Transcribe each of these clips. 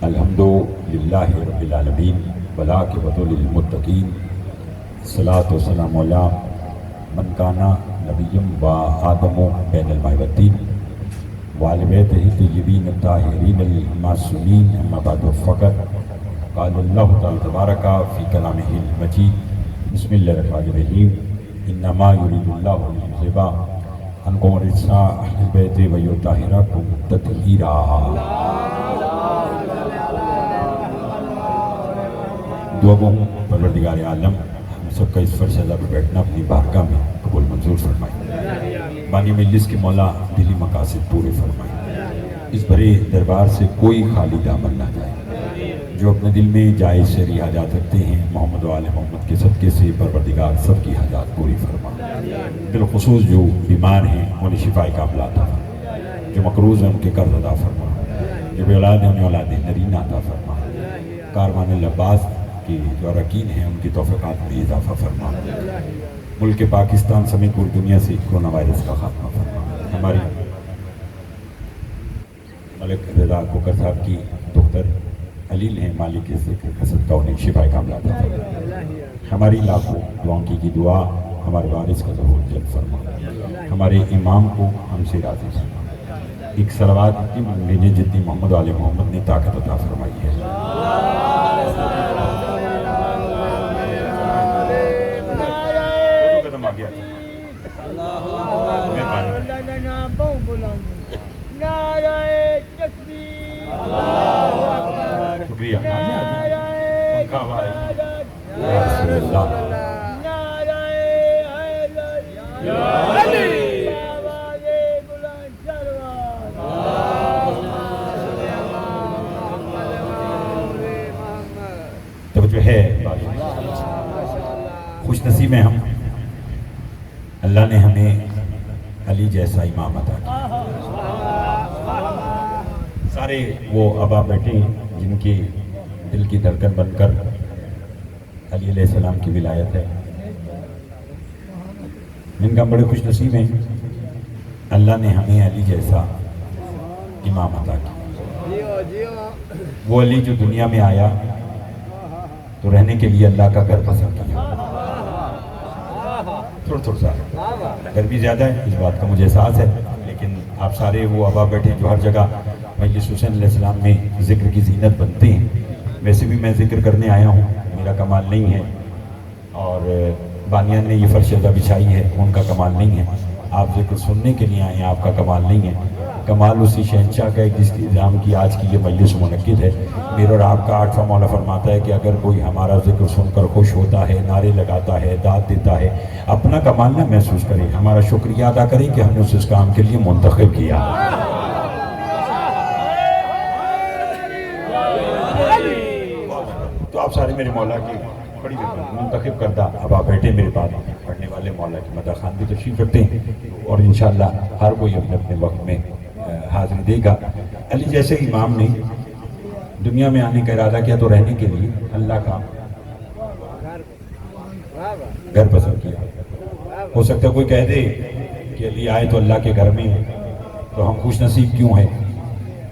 الحمد للہ رب العالمین والعاقبۃ للمتقین الصلاۃ والسلام علی من کان نبی و آدم بین الماء والطین وآل بیتہ الطیبین الطاہرین المعصومین اما بعد فقط قال اللہ تعالی تبارک فی کلامہ المجید بسم اللہ الرحمن الرحیم انما یرید اللہ لیذہب عنکم الرجس اہل البیت ویطہرکم تطہیرا۔ دعا گو ہوں پروردگار عالم ہم سب کا اس فرشدہ پر بیٹھنا اپنی بارگاہ میں قبول منظور فرمائے، بانی مجلس کے مولا دلی مقاصد پورے فرمائے، اس بھرے دربار سے کوئی خالی دامن نہ جائے، جو اپنے دل میں جائز شرعی حاجات رکھتے ہیں محمد و آل محمد کے صدقے سے پروردگار سب کی حاجات پوری فرمائے، بالخصوص جو بیمار ہیں انہیں شفاء کاملہ عطا فرمائے، جو مقروض ہیں ان کے قرض ادا فرمائے، جو بے اولاد ہیں انہیں اولاد نرینہ عطا فرمائے، کاروان لباس کی جو اراکین ہیں ان کی توفیقات میں اضافہ فرما، ملک پاکستان سمیت پوری دنیا سے کرونا وائرس کا خاتمہ فرما، ہماری ملک رضا کوکر صاحب کی دختر علیل ہیں مالک کے ذکر کا صدقہ انہیں شفاء کاملہ عطا فرما، ہماری لاکھوں دعاؤں کی دعا ہمارے وارث کا ظہور جلب فرما، ہمارے امام کو ہم سے راضی فرما، ایک صلوات اتنی مانگنے جتنی محمد علیہ محمد نے طاقت عطا فرمائی ہے۔ شکریہ تو جو ہے خوش نصیب ہیں ہم، اللہ نے ہمیں علی جیسا امام عطا کیا۔ سارے وہ آبا بیٹھے ہیں جن کی دل کی دھڑکن بن کر علی علیہ السلام کی ولایت ہے، جن کا بڑے خوش نصیب ہیں، اللہ نے ہمیں علی جیسا امام عطا کیا۔ وہ علی جو دنیا میں آیا تو رہنے کے لیے اللہ کا گھر پسند کیا، تھوڑا سا گرمی زیادہ ہے اس بات کا مجھے احساس ہے، لیکن آپ سارے وہ آبا بیٹھے جو ہر جگہ مجلس حسین علیہ السلام میں ذکر کی زینت بنتے ہیں، ویسے بھی میں ذکر کرنے آیا ہوں، میرا کمال نہیں ہے، اور بانیان نے یہ فرشدہ بچھائی ہے ان کا کمال نہیں ہے، آپ ذکر سننے کے لیے آئے ہیں آپ کا کمال نہیں ہے، کمال اسی شہنشاہ کا ہے جس کی نظام کی آج کی یہ مجلس منعقد ہے۔ میرا اور آپ کا آٹھواں مولا فرماتا ہے کہ اگر کوئی ہمارا ذکر سن کر خوش ہوتا ہے، نعرے لگاتا ہے، داد دیتا ہے، اپنا کمال نہ محسوس کرے، ہمارا شکریہ ادا کرے کہ ہم نے اس کام کے لیے منتخب کیا۔ تو آپ سارے میرے مولا کی بڑی منتخب کردہ اب آپ بیٹھے میرے پاس پڑھنے والے مولا کی مدح خان بھی تشریف رکھتے ہیں، اور انشاءاللہ ہر کوئی اپنے اپنے وقت میں حاضری دے گا۔ علی جیسے امام نے دنیا میں آنے کا ارادہ کیا تو رہنے کے لیے اللہ کا گھر پسند کیا۔ ہو سکتا ہے کوئی کہہ دے کہ علی آئے تو اللہ کے گھر میں تو ہم خوش نصیب کیوں ہیں،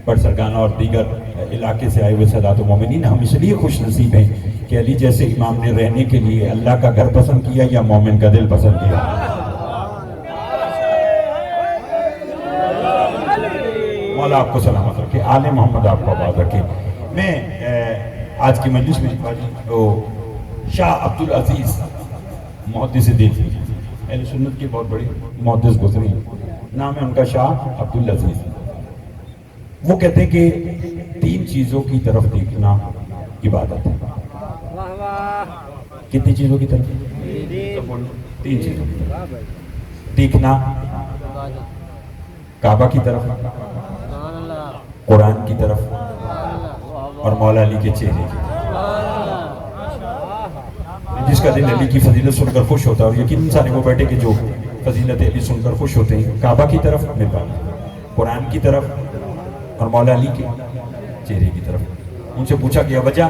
پر سرگانہ اور دیگر علاقے سے آئے ہوئے سادات و مومنین ہم اس لیے خوش نصیب ہیں کہ علی جیسے امام نے رہنے کے لیے اللہ کا گھر پسند کیا یا مومن کا دل پسند کیا۔ مولا آپ کو سلامت رکھے، آل محمد آپ کو آباد رکھے۔ میں آج کی مجلس میں شاہ عبدالعزیز محدث دل اہل سنت کے بہت بڑے محدث گزرے ہیں، نام ہے ان کا شاہ عبدالعزیز۔ وہ کہتے ہیں کہ 3 چیزوں کی طرف دیکھنا عبادت ہے۔ کتنی چیزوں کی طرف؟ 3 چیزوں کی طرف دیکھنا، کعبہ کی طرف، قرآن کی طرف، اور مولا علی کے چہرے کی طرف۔ جس کا دل علی کی فضیلت سن کر خوش ہوتا ہے، اور یقیناً سارے وہ بیٹھے کہ جو فضیلت علی سن کر خوش ہوتے ہیں، کعبہ کی طرف قرآن کی طرف اور مولا علی کے چہرے کی طرف۔ ان سے پوچھا گیا وجہ،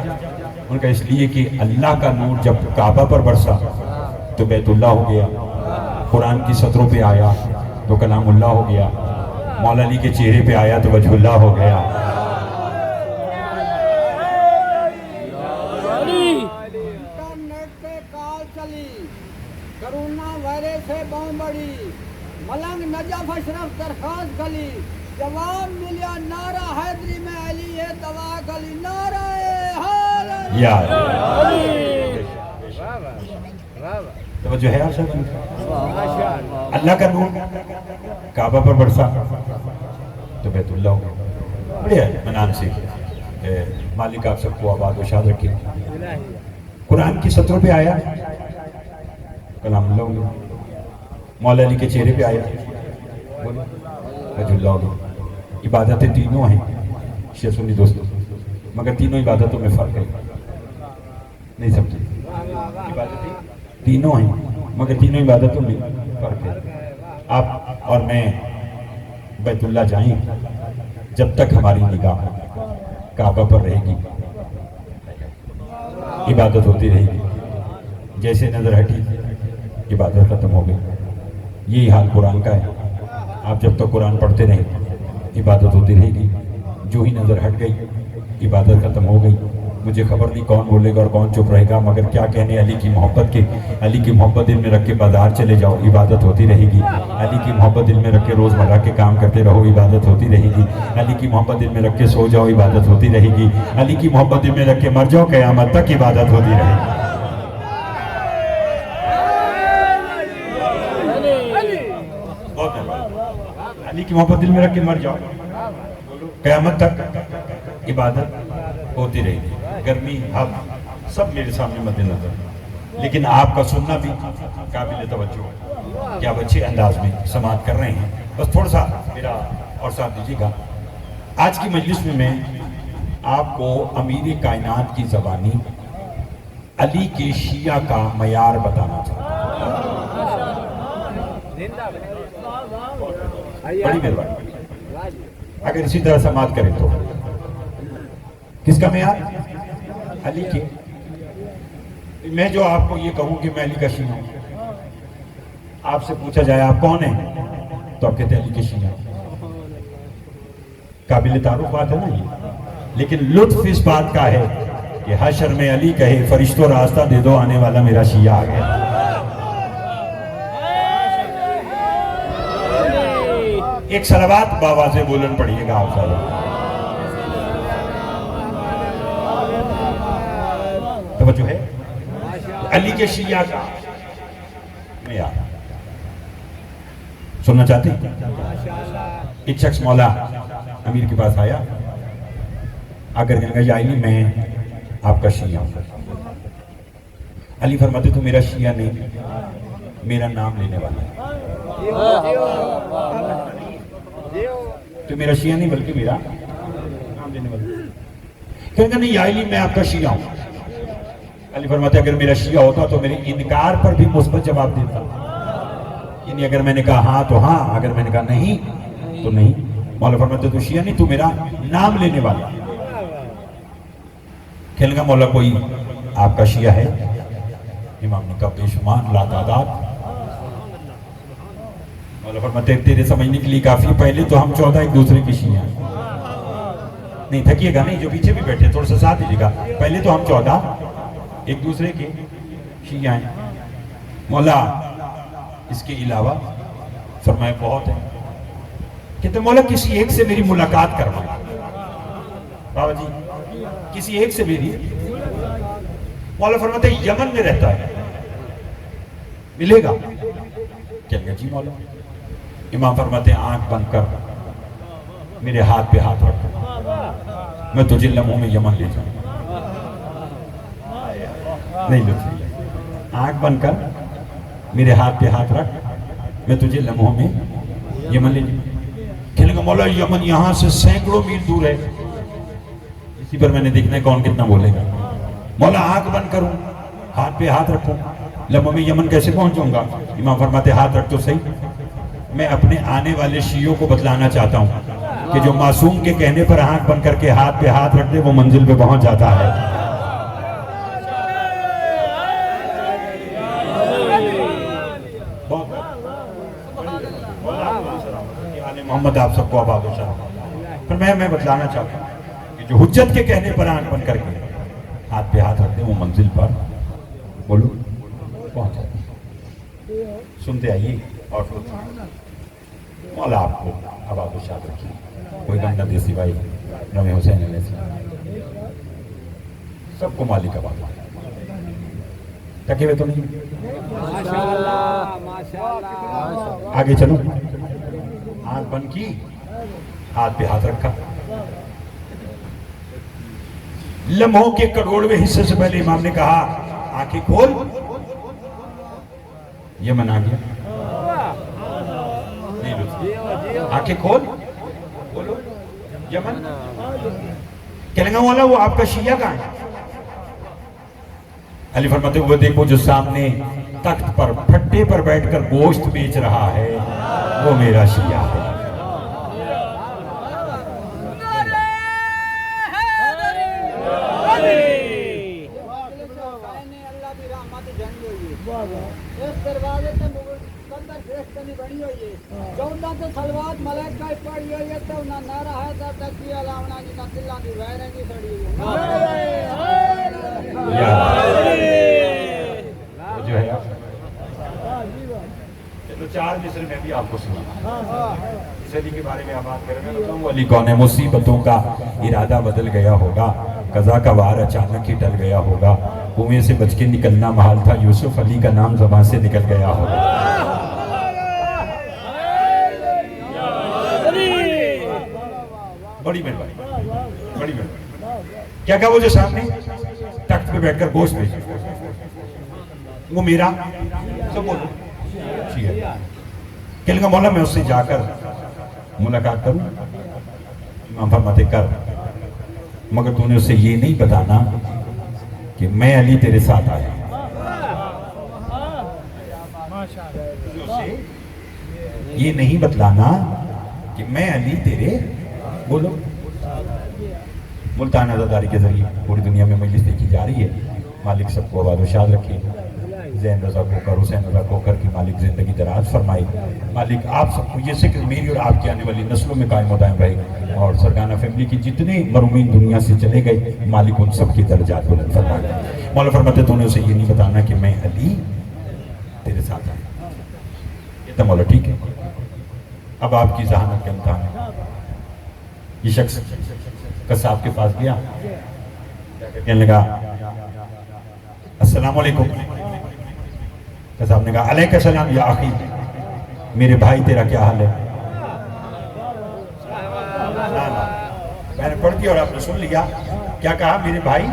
ان کا اس لیے کہ اللہ کا نور جب کعبہ پر برسا تو بیت اللہ ہو گیا، قرآن کی سطروں پہ آیا تو کلام اللہ ہو گیا، مولا علی کے چہرے پہ آیا تو وجہ اللہ ہو گیا۔ سے بامبڑی ملنگ نجف اشرف درخواست گلی جواب ملیا نعرہ حیدری میں علی ہے دوا گلی نعرہ حیدری یا توجہ ہے آپ سب کی؟ اللہ کا نور کعبہ پر برسا تو بیت اللہ ہوگا. بڑھیا ہے منان سے. مالک آپ سب کو آباد و شاد رکھے. قرآن کی سطروں پہ آیا کلام اللہ ہوگا. مولا علی کے چہرے پہ آیا وجہ اللہ ہوگا. عبادتیں تینوں ہیں شیعہ سنی دوستوں، مگر تینوں عبادتوں میں فرق ہے. نہیں سمجھے؟ عبادتیں تینوں ہیں مگر تینوں عبادتوں میں فرق ہے. آپ اور میں بیت اللہ جائیں جب تک ہماری نگاہ کعبہ پر رہے گی عبادت ہوتی رہے گی. جیسے نظر ہٹی عبادت ختم ہو گئی. یہی حال قرآن کا ہے. آپ جب تک قرآن پڑھتے رہیں عبادت ہوتی رہے گی. جو ہی نظر ہٹ گئی عبادت ختم ہو گئی. مجھے خبر نہیں کون بولے گا اور کون چپ رہے گا، مگر کیا کہنے علی کی محبت کے. علی کی محبت دل میں رکھ کے بازار چلے جاؤ عبادت ہوتی رہے گی. علی کی محبت دل میں رکھ کے روزمرہ کے کام کرتے رہو عبادت ہوتی رہے گی. علی کی محبت دل میں رکھ کے سو جاؤ عبادت ہوتی رہے گی. علی کی محبت دل میں رکھ کے مر جاؤ قیامت تک عبادت ہوتی رہے گی. علی کی محبت دل میں رکھ کے مر جاؤ قیامت تک عبادت ہوتی رہے گی. گرمی ہم سب میرے سامنے مد نظر، لیکن آپ کا سننا بھی قابل توجہ ہے کہ آپ اچھے انداز میں سماعت کر رہے ہیں. بس تھوڑا سا میرا اور ساتھ دیجیے گا. آج کی مجلس میں آپ کو امیر کائنات کی زبانی علی کے شیعہ کا معیار بتانا چاہتا ہوں. بڑی مہربانی اگر اسی طرح سماعت کریں تو. کس کا معیار؟ علی کے. میں جو آپ کو یہ کہوں کہ میں علی کا شیعہ ہوں، آپ سے پوچھا جائے آپ کون ہیں تو آپ کہتے ہیں علی کے شیعہ. قابل تعارف بات ہے نا یہ. لیکن لطف اس بات کا ہے کہ حشر میں علی کہے فرشتوں راستہ دے دو آنے والا میرا شیعہ آ گیا. ایک صلوات باواز بولن پڑھیے گا آپ سارے. توجہ ہے؟ علی کے شیعہ کا معیار سننا چاہتے ہیں؟ ایک شخص مولا امیر کے پاس آیا، اگر کہنے کا یا علی میں آپ کا شیعہ ہوں. علی فرماتے تو میرا شیعہ نہیں، میرا نام لینے والا ہے. تو میرا شیعہ نہیں بلکہ میرا نام لینے والا ہے. کہنے کا نہیں یا علی میں آپ کا شیعہ ہوں. علی فرماتے اگر میرا شیعہ ہوتا تو میرے انکار پر بھی مثبت جواب دیتا. یعنی اگر میں نے کہا ہاں تو ہاں، اگر میں نے کہا نہیں تو نہیں. مولا فرماتے تو شیعہ نہیں، تو میرا نام لینے والا. کہنے کا مولا کوئی آپ کا شیعہ ہے؟ امام نے کہا بے شمار لا تعداد. مولا فرماتے تیرے سمجھنے کے لیے کافی، پہلے تو ہم 14 ایک دوسرے کی شیعہ ہیں. نہیں تھکیے گا نہیں، جو پیچھے بھی بیٹھے تھوڑا سا ساتھ دیجیے گا. پہلے تو ہم 14 ایک دوسرے کے شیعہ ہیں. مولا اس کے علاوہ فرمایا بہت ہے. کہتے مولا کسی ایک سے میری ملاقات کروانا. بابا جی کسی ایک سے میری. مولا فرماتے یمن میں رہتا ہے، ملے گا؟ کہنے گا جی مولا. امام فرماتے ہیں آنکھ بند کر میرے ہاتھ پہ ہاتھ رکھ، میں تجھے لمحوں میں یمن لے جاؤں. نہیں لطف، آنکھ بند کر میرے ہاتھ پہ ہاتھ رکھ، میں تجھے لمحوں میں یمن لے جاؤں. کہنے کا مولا یمن یہاں سے سینکڑوں میل دور ہے. اسی پر میں نے دیکھنا ہے کون کتنا بولے گا. مولا آنکھ بند کروں، ہاتھ پہ ہاتھ رکھوں، لمحوں میں یمن کیسے پہنچوں گا؟ امام فرماتے ہاتھ رکھ تو صحیح. میں اپنے آنے والے شیعوں کو بتلانا چاہتا ہوں کہ جو معصوم کے کہنے پر آنکھ بند کر کے ہاتھ پہ ہاتھ رکھ دے وہ منزل پہ پہنچ جاتا ہے. محمد آپ سب کو آباد و شاد. پھر میں بتلانا چاہتا ہوں کہ جو حجت کے کہنے پر آنکھ بند کر کے ہاتھ پہ ہاتھ رکھتے ہیں وہ منزل پر بولو پہنچ جاتے ہیں. سنتے آئیے اور مولا آپ کو آباد و شاد رکھیے. کوئی غم نہ دے سوائے نبی حسین علیہ السلام. سب کو مالک آباد. تھکے ہوئے تو نہیں؟ آگے چلو. آنکھ بند کی, ہاتھ پہ ہاتھ رکھا. لمحوں کے کروڑویں حصے سے پہلے امام نے کہا آنکھیں کھول. یمن آ گیا. آنکھیں کھول, بولو یمن. کہنے گا مولا وہ آپ کا شیعہ کہاں ہے؟ علی فرماتے ہوئے دیکھو جو سامنے تخت پر پھٹے پر بیٹھ کر گوشت بیچ رہا ہے وہ میرا شیعہ ہے. اس دروازے سے مقدر گرفتنی بنی ہوئی ہے. 14 تو سلوات ملائکہ پڑھی ہوئی ہے تو نہ نعرہ ہے تو تکبیر علاوہ نہ دلوں دی ویریں کی سڑی ہوئی جو ہے. چلو 4 مصر میں بھی آپ کو سنا. اس علی کے بارے میں آپ بات کر رہے ہیں. وہ علی کون ہے؟ مصیبتوں کا ارادہ بدل گیا ہوگا, قضا کا وار اچانک ہی ٹل گیا ہوگا, کنویں سے بچ کے نکلنا محال تھا, یوسف علی کا نام زبان سے نکل گیا ہوگا. بڑی مہربانی, بڑی مہربانی. کیا کہا وہ جو سامنے تخت پہ بیٹھ کر گوشت بیچ وہ میرا سب بولو شیعہ. کہنے کا مولا میں اس سے جا کر ملاقات کروں. امام فرماتے کر, مگر تو نے اسے یہ نہیں بتانا کہ میں علی تیرے ساتھ آیا. یہ نہیں بتلانا کہ میں علی تیرے, بولو. ملتان عزاداری کے ذریعے پوری دنیا میں مجلس دیکھی جا رہی ہے. مالک سب کو آباد و شاد رکھے. زین رضا کوکر, حسین رضا کوکر کی مالک زندگی دراز فرمائے. مالک آپ سب کو یہ ذکر میری اور آپ کی آنے والی نسلوں میں قائم و دائم رہے, اور سرگانہ فیملی کی جتنے مرحومین دنیا سے چلے گئے مالک ان سب کی درجات بلند فرمائے. مولا فرماتے تو نے اسے یہ نہیں بتانا کہ میں علی تیرے ساتھ آیا. یہ تو مولا ٹھیک ہے. اب آپ کی ذہانت کا امتحان ہے. یہ شخص قصاب کے پاس گیا, کہنے لگا السلام علیکم. قصاب نے کہا علیکہ السلام یا اخی, میرے بھائی تیرا کیا حال ہے؟ میں نے پڑھ دیا اور آپ نے سن لیا. کیا کہا؟ میرے بھائی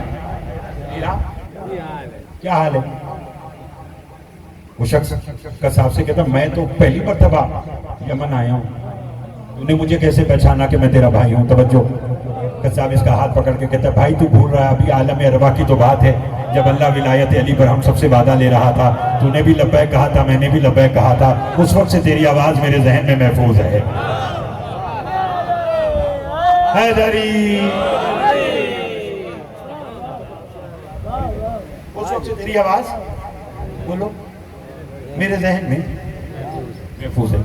میرا کیا حال ہے؟ وہ شخص قصاب سے کہتا میں تو پہلی مرتبہ یمن آیا ہوں, تو نے مجھے کیسے پہچانا کہ میں تیرا بھائی ہوں؟ توجہ. قصاب اس کا ہاتھ پکڑ کے کہتا ہے بھائی تو بھول رہا ہے, ابھی عالم ارواح کی تو بات ہے. جب اللہ ولایت علی پر ہم سب سے وعدہ لے رہا تھا, تو نے بھی لبیک کہا تھا, میں نے بھی لبیک کہا تھا. اس وقت سے تیری آواز میرے ذہن میں محفوظ ہے. حیدری, اس وقت سے تیری آواز بولو میرے ذہن میں محفوظ ہے.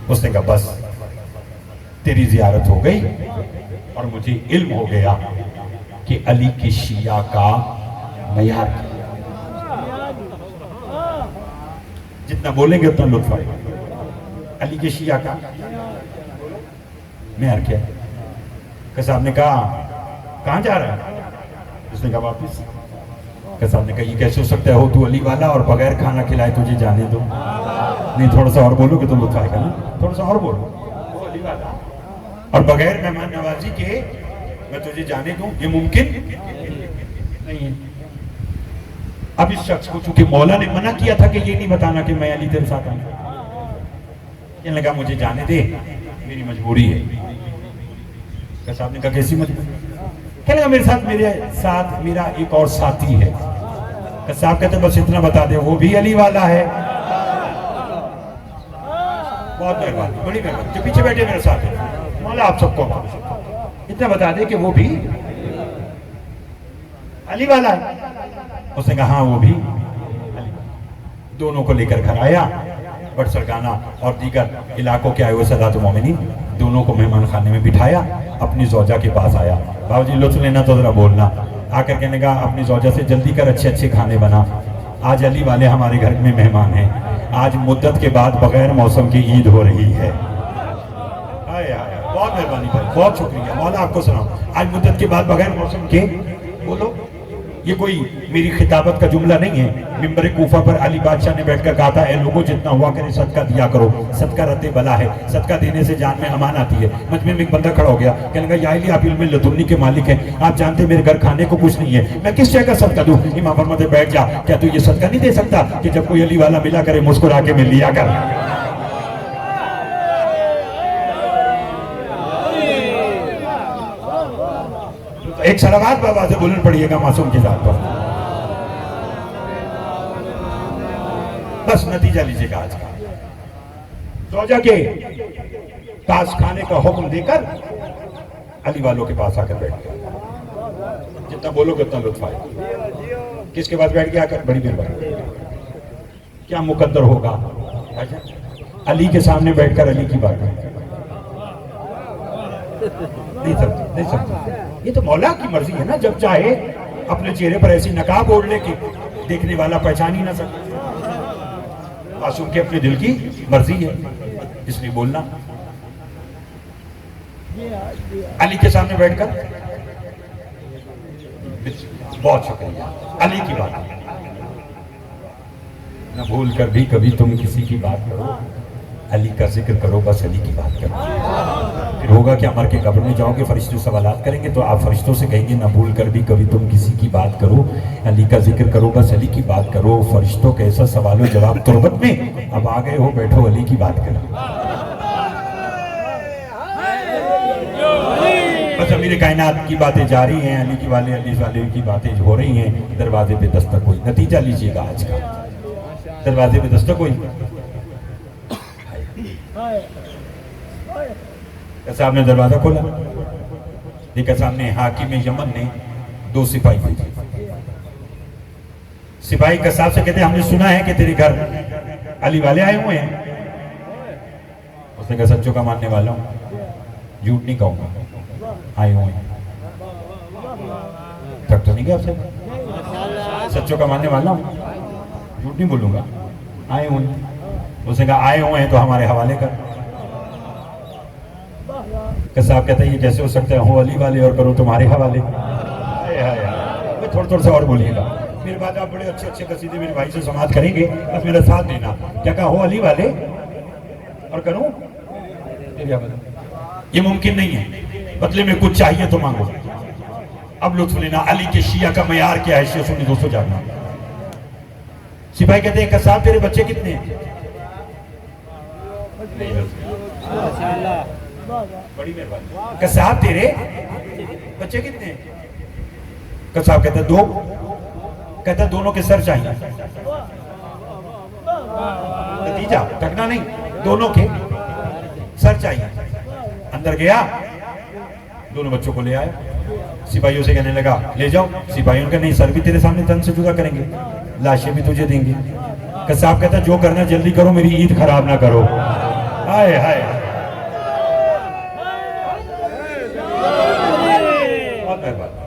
اس نے کہا بس تیری زیارت ہو گئی اور مجھے علم ہو گیا کہ علی کے شیعہ کا معیار جتنا بولیں گے اتنا لطف آئے گا. علی کے شیعہ کا معیار کیا ہے؟ قصاب نے کہا کہاں جا رہا ہے؟ اس نے کہا واپس. قصاب نے کہا یہ کیسے ہو سکتا ہے, ہو تو علی والا اور بغیر کھانا کھلائے تجھے جانے دو. نہیں تھوڑا سا اور بولو کہ تو لطف آئے گا نا, تھوڑا سا اور بولو. وہ علی والا اور بغیر مہمان نوازی کے میں تجھے جانے دوں, یہ ممکن نہیں ہے. اب اس شخص کو چونکہ مولا نے منع کیا تھا کہ یہ نہیں بتانا کہ میں علی تیرے ساتھ آؤں, کہنے لگا مجھے جانے دے, میری مجبوری ہے. قصاب نے کہا کیسی مجبوری؟ کہنے لگا میرے ساتھ میرا ایک اور ساتھی ہے. قصاب کہتے بس اتنا بتا دے وہ بھی علی والا ہے. بہت مہربانی, بڑی مہربانی. جو پیچھے بیٹھے میرے ساتھ ہیں مولا آپ سب کو اتنا بتا دے کہ وہ بھی علی والا ہے. اس نے کہا ہاں وہ بھی علی. دونوں کو لے کر گھر آیا. بٹ سرگانہ اور دیگر علاقوں کے آئے ہوئے سادات مومنین دونوں کو مہمان خانے میں بٹھایا. اپنی زوجہ کے پاس آیا. بابا جی لطف لینا تو ذرا بولنا. آ کر کہنے کہا اپنی زوجہ سے جلدی کر اچھے اچھے کھانے بنا, آج علی والے ہمارے گھر میں مہمان ہیں. آج مدت کے بعد بغیر موسم کی عید ہو رہی ہے. بہت مہربانی بھائی, بہت شکریہ مولا, آپ کو سناؤ. آج مدت کے بعد بغیر موسم کے, بولو. یہ کوئی میری خطابت کا جملہ نہیں ہے. ممبر کوفہ پر علی بادشاہ نے بیٹھ کر کہا تھا, اے لوگوں جتنا ہوا کرے صدقہ دیا کرو, صدقہ رد بلا ہے, صدقہ دینے سے جان میں امان آتی ہے. مجمع میں ایک بندہ کھڑا ہو گیا, کہنے لگا یا علی آپ علم لدنی کے مالک ہیں, آپ جانتے میرے گھر کھانے کو کچھ نہیں ہے, میں کس شے کا صدقہ دوں؟ امام فرماتے بیٹھ جا, کیا تو یہ صدقہ نہیں دے سکتا کہ جب کوئی علی والا ملا کرے مسکرا کے مل لیا کر. ایک صلوات بابا سے بولن پڑیے گا معصوم کی ذات پر. بس نتیجہ لیجئے گا آج کا. زوجہ کے تاش کھانے کا حکم دے کر علی والوں کے پاس آ کر بیٹھ گیا. جتنا بولو گے اتنا لطف آئے. کس کے پاس بیٹھ گیا آ کر؟ بڑی مہربانی. کیا مقدر ہوگا علی کے سامنے بیٹھ کر علی کی بات نہیں سکتا. یہ تو مولا کی مرضی ہے نا, جب چاہے اپنے چہرے پر ایسی نقاب اوڑھ لے کہ دیکھنے والا پہچان ہی نہ سکے. معصوم کے اپنے دل کی مرضی ہے, اس لیے بولنا. علی کے سامنے بیٹھ کر بہت شکریہ, علی کی بات نہ بھول کر بھی کبھی تم کسی کی بات کرو, علی کا ذکر کرو, بس علی کی بات کرو. پھر ہوگا کہ مر کے قبر میں جاؤ گے, فرشتے سوالات کریں گے تو آپ فرشتوں سے کہیں گے نہ بھول کر بھی کبھی تم کسی کی بات کرو, علی کا ذکر کرو, بس علی کی بات کرو. فرشتوں کے ایسا سوال و جواب تربت میں, اب آ گئے ہو بیٹھو علی کی بات کرو. بس امیر کائنات کی باتیں جاری ہیں, علی والے کی باتیں ہو رہی ہیں. دروازے پہ دستک ہوئی. نتیجہ لیجئے گا آج کا. دروازے پہ دستک ہوئی. صاحب نے دروازہ کھولا, دیکھا سامنے حاکم یمن نے 2 سپاہی بھیجے. سپاہی قصاب سے کہتے ہیں ہم نے سنا ہے کہ تیرے گھر علی والے آئے ہوئے ہیں. اس نے کہا سچوں کا ماننے والا ہوں, جھوٹ نہیں کہوں گا, آئے ہوئے ہیں. تک تو نہیں گیا آپ سے, سچوں کا ماننے والا ہوں, جھوٹ نہیں بولوں گا, آئے ہوئے ہیں. اس نے کہا آئے ہوئے ہیں تو ہمارے حوالے کر. قصاب کہتا ہے یہ کیسے ہو سکتا ہے, ہو علی والے اور کرو تمہارے حوالے. تھوڑا سا اور بولیے گا. میرے بعد آپ بڑے اچھے قصیدے میرے بھائی سے سماعت کریں گے, بس میرا ساتھ دینا. کیا کہا, ہو علی والے اور کروں تیرے حوالے. یہ ممکن نہیں ہے, بدلے میں کچھ چاہیے تو مانگو. اب لطف لینا, علی کے شیعہ کا معیار کیا ہے, شیعہ سنی دوستوں جاننا. سپاہی کہتے ہیں قصاب تیرے بچے کتنے ہیں؟ بڑی مہربانی. قصاب تیرے بچے کتنے ہیں؟ قصاب کہتا ہے 2. کہتا ہے دونوں کے سر چاہیے. نتیجہ تکنا نہیں, دونوں کے سر چاہیے. اندر گیا, دونوں بچوں کو لے آئے. سپاہیوں سے کہنے لگا لے جاؤ. سپاہیوں کا نہیں, سر بھی تیرے سامنے تن سے جدا کریں گے, لاشیں بھی تجھے دیں گے. قصاب کہتا ہے جو کرنا جلدی کرو, میری عید خراب نہ کرو. ہائے ہائے,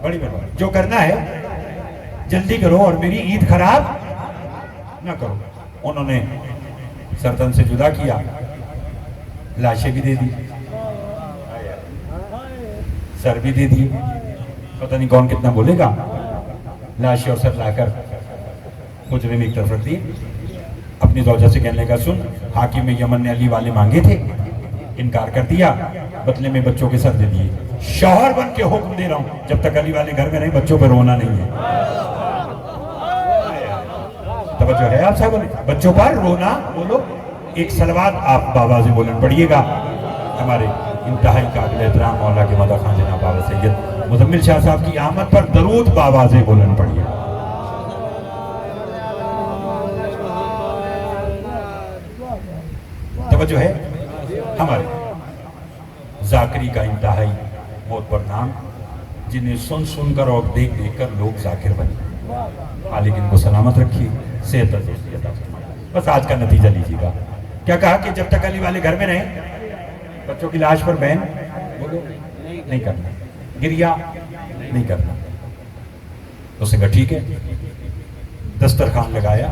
بڑی مہربانی. جو کرنا ہے جلدی کرو اور میری عید خراب نہ کرو. انہوں نے سرتن سے جدا کیا, لاشیں بھی دے دی, سر بھی دے دی. پتہ نہیں کون کتنا بولے گا. لاشیں اور سر لا کر حجرے میں ایک طرف رکھ دی. اپنی زوجہ سے کہنے لگا سن, حاکم یمن نے علی والے مانگے تھے, انکار کر دیا, بدلے میں بچوں کے سر دے دیے. شوہر بن کے حکم دے رہا ہوں, جب تک علی والے گھر میں رہیں بچوں پہ رونا نہیں ہے. توجہ ہے آپ صاحب, بچوں پر رونا. بولو ایک صلوات آپ بابا سے بولن پڑیے گا. ہمارے انتہائی قابل احترام مولا کے مدح خان جناب بابا سید مزمل شاہ صاحب کی آمد پر درود بابا سے بولن پڑیے گا. توجہ ہے. ہمارے ذاکری کا انتہائی بہت پر نام, جنہیں سن کر اور دیکھ کر لوگ ذاکر بنے. خالق ان کو سلامت رکھیے, صحت عطا فرمائے. بس آج کا نتیجہ لیجیے گا. کیا کہا کہ جب تک علی والے گھر میں رہیں بچوں کی لاش پر بہن بولو نہیں کرنا, گریا نہیں کرنا. تو اس نے کہا ٹھیک ہے. دسترخوان لگایا,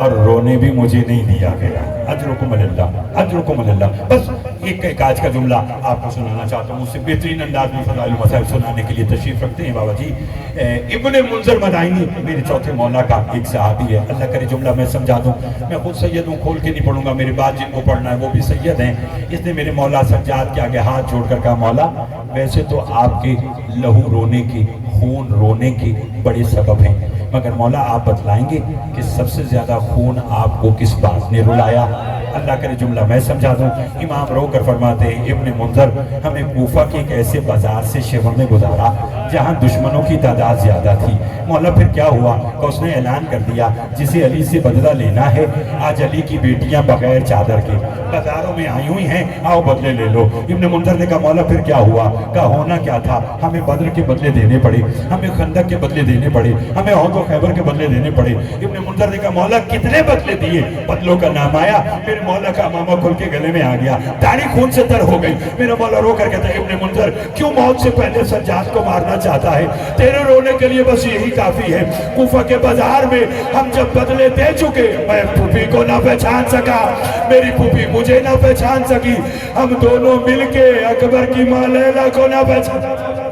اور رونے بھی مجھے نہیں دیا گیا. اجرکم اللہ. بس ایک آج کا جملہ آپ کو سنانا چاہتا ہوں. اس سے بہترین انداز میں فضائل المصائب سنانے کے لیے تشریف رکھتے ہیں بابا جی. ابن منذر مدائنی میرے چوتھے مولا کا ایک صحابی ہے. اللہ کرے جملہ میں سمجھا دوں. میں خود سید ہوں, کھول کے نہیں پڑھوں گا, میرے بعد جن کو پڑھنا ہے وہ بھی سید ہیں. اس نے میرے مولا سجاد کے آگے ہاتھ جوڑ کر کہا, مولا ویسے تو آپ کے لہو رونے کے, خون رونے کے بڑے سبب ہیں, مگر مولا آپ بتلائیں گے کہ سب سے زیادہ خون آپ کو کس بات نے رلایا؟ اللہ کرے جملہ میں سمجھا دوں. امام رو کر فرماتے ہیں, ابن منذر ہمیں کوفہ کے ایک ایسے بازار سے شہر میں گزارا جہاں دشمنوں کی تعداد زیادہ تھی. مولا پھر کیا ہوا کہ اس نے اعلان کر دیا, جسے علی سے بدلہ لینا ہے آج علی کی بیٹیاں بغیر چادر کے بازاروں میں آئی ہوئی ہیں, آؤ بدلے لے لو. ابن منذر نے کہا, مولا پھر کیا ہوا؟ کہا ہونا کیا تھا, ہمیں بدر کے بدلے دینے پڑے, ہمیں خندق کے بدلے دینے پڑے, ہمیں عہد و خیبر کے بدلے دینے پڑے. ابن منذر نے کہا, مولا کتنے بدلے دیے؟ بدلوں کا نام آیا, میرے مولا کا امامہ کھل کے گلے میں آ گیا, داڑھی خون سے تر ہو گئی. میرا مولا رو کر کہتا ہے, ابن منذر کیوں موت سے پہلے سجاد کو مارنا چاہتا ہے؟ تیرے رونے کے لیے بس یہی کافی ہے. کوفہ کے بازار میں ہم جب بدلے دے چکے, میں پھوپھی کو نہ پہچان سکا, میری پھوپھی مجھے نہ پہچان سکی, ہم دونوں مل کے اکبر کی ماں لیلا کو نہ پہچان.